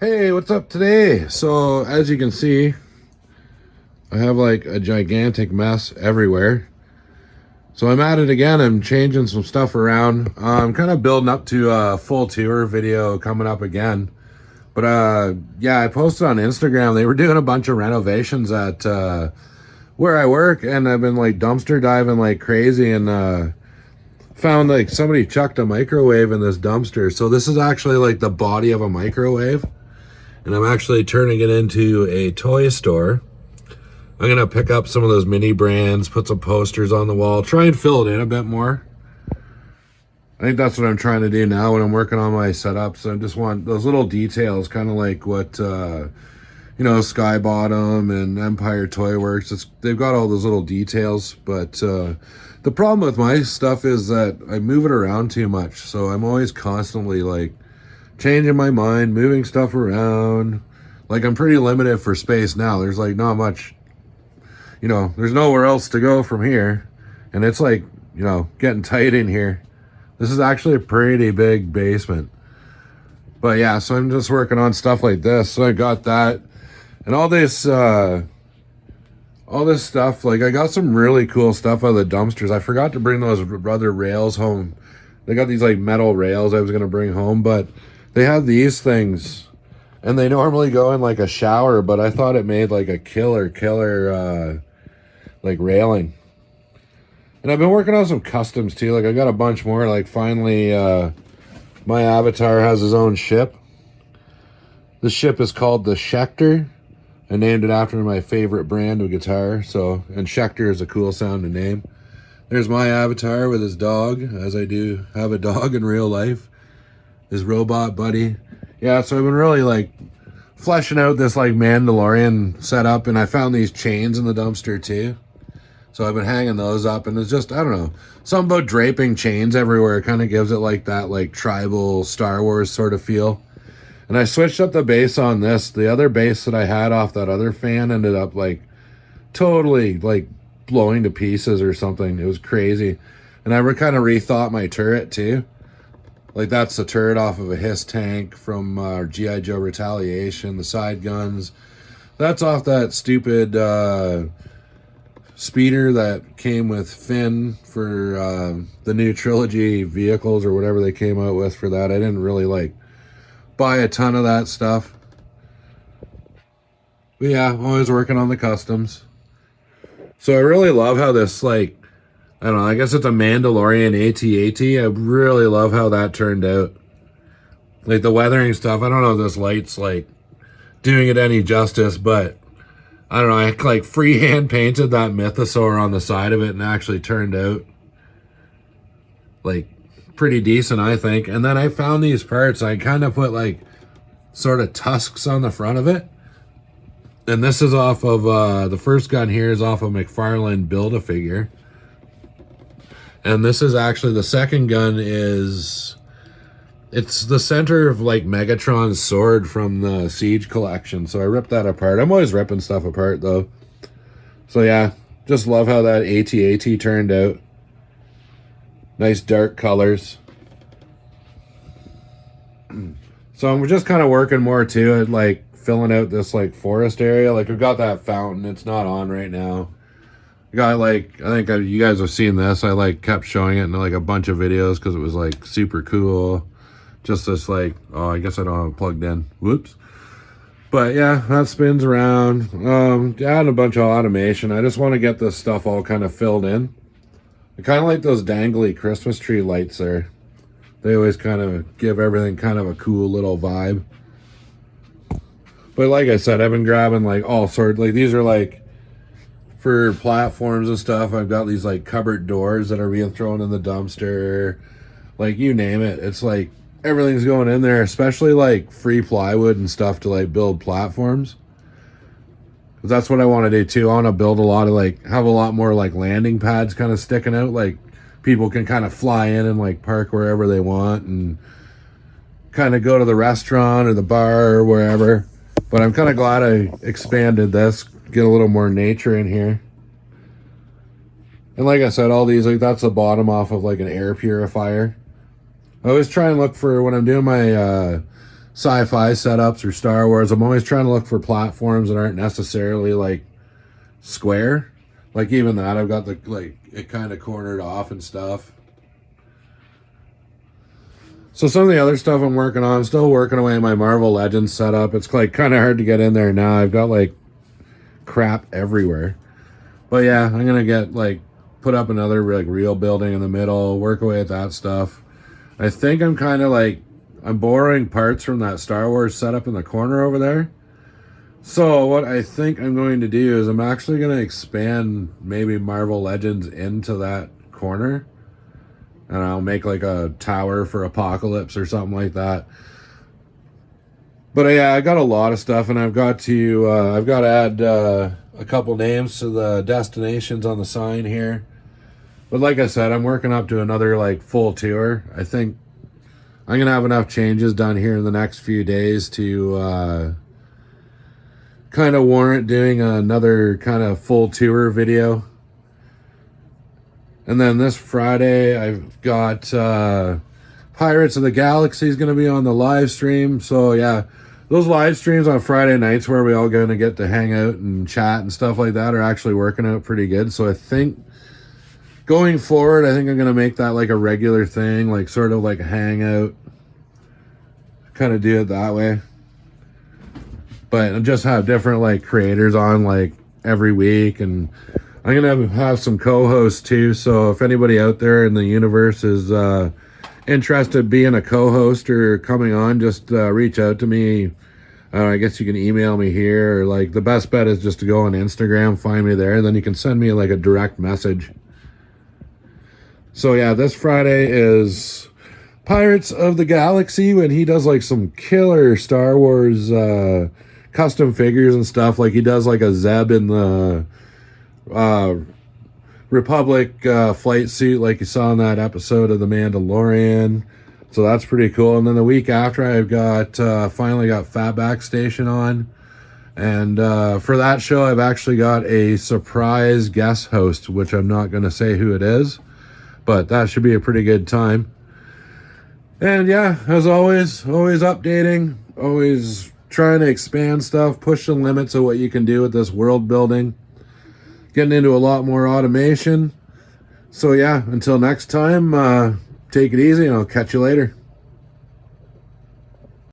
Hey, what's up today? So, as you can see, I have like a gigantic mess everywhere. So, I'm at it again. I'm changing some stuff around. I'm kind of building up to a full tour video coming up again. But yeah, I posted on Instagram. They were doing a bunch of renovations at where I work, and I've been like dumpster diving like crazy and found like somebody chucked a microwave in this dumpster. So, this is actually like the body of a microwave. And I'm actually turning it into a toy store. I'm going to pick up some of those mini brands, put some posters on the wall, try and fill it in a bit more. I think that's what I'm trying to do now when I'm working on my setups. I just want those little details, kind of like what, Sky Bottom and Empire Toy Works. They've got all those little details, but the problem with my stuff is that I move it around too much. So I'm always constantly like changing my mind, moving stuff around. Like, I'm pretty limited for space now. There's like not much, there's nowhere else to go from here. And it's like, getting tight in here. This is actually a pretty big basement. But yeah, so I'm just working on stuff like this. So I got that. And all this stuff, like I got some really cool stuff out of the dumpsters. I forgot to bring those other rails home. They got these like metal rails I was going to bring home, but they have these things, and they normally go in like a shower, but I thought it made like a killer like railing. And I've been working on some customs too. Like I got a bunch more. Like finally, my avatar has his own ship. The ship is called the Schecter. I named it after my favorite brand of guitar. And Schecter is a cool sounding name. There's my avatar with his dog, as I do have a dog in real life. His robot buddy. Yeah, so I've been really like fleshing out this like Mandalorian setup, and I found these chains in the dumpster too. So I've been hanging those up, and it's just, I don't know, something about draping chains everywhere. It kind of gives it like that like tribal Star Wars sort of feel. And I switched up the bass on this. The other bass that I had off that other fan ended up like totally like blowing to pieces or something. It was crazy. And I kind of rethought my turret too. Like that's the turret off of a Hiss tank from G.I. Joe Retaliation, the side guns. That's off that stupid speeder that came with Finn for the new trilogy vehicles or whatever they came out with for that. I didn't really like buy a ton of that stuff. But yeah, I'm always working on the customs. So I really love how this like, I don't know, I guess it's a Mandalorian AT-AT. I really love how that turned out. Like the weathering stuff, I don't know if this light's like doing it any justice, but I don't know, I like freehand painted that mythosaur on the side of it and actually turned out like pretty decent, I think. And then I found these parts, I kind of put like sort of tusks on the front of it. And this is off of, the first gun here is off of McFarlane Build-A-Figure. And this is actually, the second gun is, it's the center of like Megatron's sword from the Siege collection. So I ripped that apart. I'm always ripping stuff apart though. So yeah, just love how that AT-AT turned out. Nice dark colors. So I'm just kind of working more too at like filling out this like forest area. Like we've got that fountain. It's not on right now. Got like, I think you guys have seen this. I like kept showing it in like a bunch of videos because it was like super cool. Just this like, oh, I guess I don't have it plugged in. Whoops. But yeah, that spins around. Adding a bunch of automation. I just want to get this stuff all kind of filled in. I kind of like those dangly Christmas tree lights there. They always kind of give everything kind of a cool little vibe. But like I said, I've been grabbing like all sorts. Like these are like for platforms and stuff. I've got these like cupboard doors that are being thrown in the dumpster. Like you name it. It's like everything's going in there, especially like free plywood and stuff to like build platforms. That's what I want to do too. I want to build a lot of like, have a lot more like landing pads kind of sticking out. Like people can kind of fly in and like park wherever they want and kind of go to the restaurant or the bar or wherever. But I'm kind of glad I expanded this, get a little more nature in here. And like I said, all these, like that's the bottom off of like an air purifier. I always try and look for, when I'm doing my sci-fi setups or Star Wars. I'm always trying to look for platforms that aren't necessarily like square. Like even that, I've got the like it kind of cornered off and stuff. So some of the other stuff I'm working on, I'm still working away my Marvel Legends setup. It's like kind of hard to get in there now. I've got like crap everywhere. But yeah, I'm gonna get like put up another like real building in the middle, work away at that stuff. I think I'm kind of like I'm borrowing parts from that Star Wars setup in the corner over there. So what I think I'm going to do is I'm actually going to expand maybe Marvel Legends into that corner. And I'll make like a tower for Apocalypse or something like that. But yeah, I got a lot of stuff, and I've got to add a couple names to the destinations on the sign here. But like I said, I'm working up to another like full tour. I think I'm gonna have enough changes done here in the next few days to kind of warrant doing another kind of full tour video. And then this Friday, I've got Pirates of the Galaxy is going to be on the live stream. So yeah, those live streams on Friday nights where we all going to get to hang out and chat and stuff like that are actually working out pretty good. So I think going forward, I think I'm going to make that like a regular thing, like sort of like a hangout, kind of do it that way. But just have different like creators on like every week, and I'm gonna have some co-hosts too. So if anybody out there in the universe is interested in being a co-host or coming on, just reach out to me. I guess you can email me here, or like the best bet is just to go on Instagram, find me there, and then you can send me like a direct message. So yeah, this Friday is Pirates of the Galaxy, when he does like some killer Star Wars custom figures and stuff. Like he does like a Zeb in the Republic flight suit like you saw in that episode of The Mandalorian. So that's pretty cool. And then the week after, I've got finally got Fatback Station on. And for that show, I've actually got a surprise guest host, which I'm not going to say who it is, but that should be a pretty good time. And yeah, as always updating, always trying to expand stuff, push the limits of what you can do with this world building, getting into a lot more automation. So yeah, until next time, take it easy, and I'll catch you later.